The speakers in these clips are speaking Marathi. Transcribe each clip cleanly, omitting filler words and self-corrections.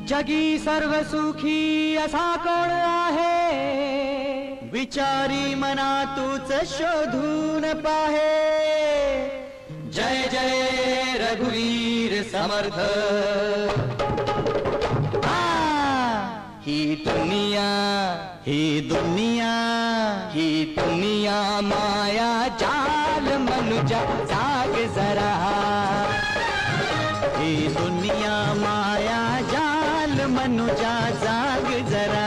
जगी सर्व सुखी असा कोण आहे, विचारी मना तूच शोधून पाहे. जय जय रघुवीर समर्थ. ही दुनिया ही दुनिया ही दुनिया माया जाल मनुजा जाग जरा. ही दुनिया माया जाल मनुजा जाग जरा.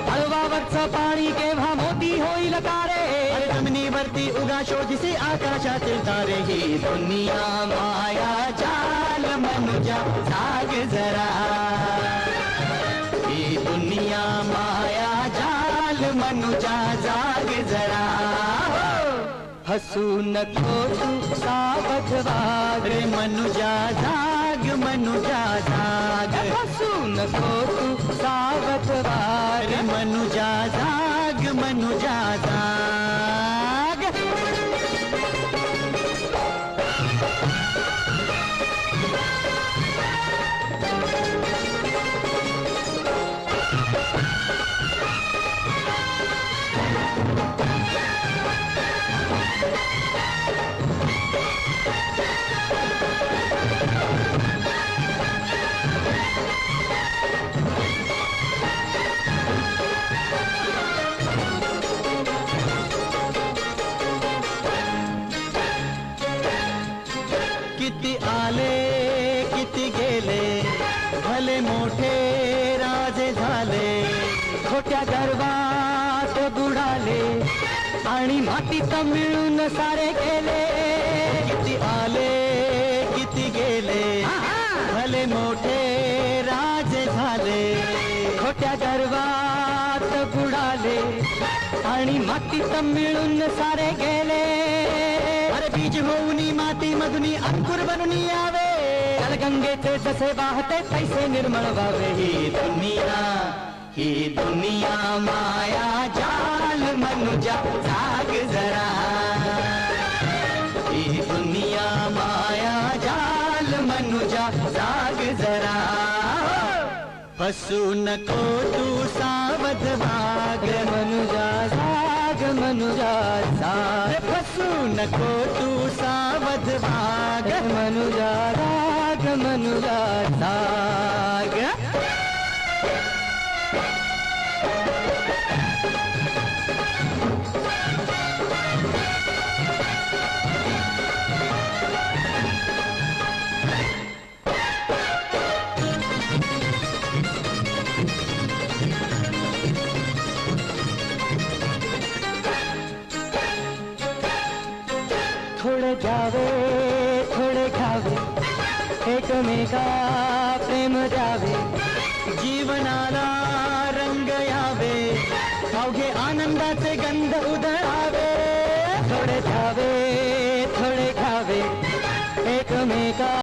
हळवावरचं पाणी केव्हा मोती होईल तारे, जमिनीवरती उगा शोधिसे आकाशातील तारे. ही दुनिया माया जाल मनुजा जाग जरा. ही दुनिया माया जाल मनुजा जाग जरा. हसू नको तू सावध वाग, रे मनुजा जाग मनुजा जाग. हसू नको तू सावध वाग, रे मनुजा जाग मनुजा जाग. किती आले किती गेले, भले मोठे राजे झाले. खोट्या गर्वात बुडाले आणि मातीत मिळून सारे गेले. किती आले किती गेले, भले मोठे राजे झाले. खोट्या गर्वात बुडाले आणि मातीत मिळून सारे गेले. अरे बीज होऊनी माती मधुनी अंकुर बनून यावे. गंगेचे जसे वाहते तैसे निर्मळ व्हावे. ही दुनिया माया जाल मनुजा जाग जरा. ही दुनिया माया जाल मनुजा जाग जरा. फसू नको तू सावध वाग, मनुजा जाग मनुजा जाग. फसू नको तू सावध वाग, मनुजा जाग मनुजा जाग. थोडे द्यावे थोडे घ्यावे, एकमेका प्रेम द्यावे. जीवनाला रंग यावे, अवघे आनंदाचे गंध उधळावे. थोडे द्यावे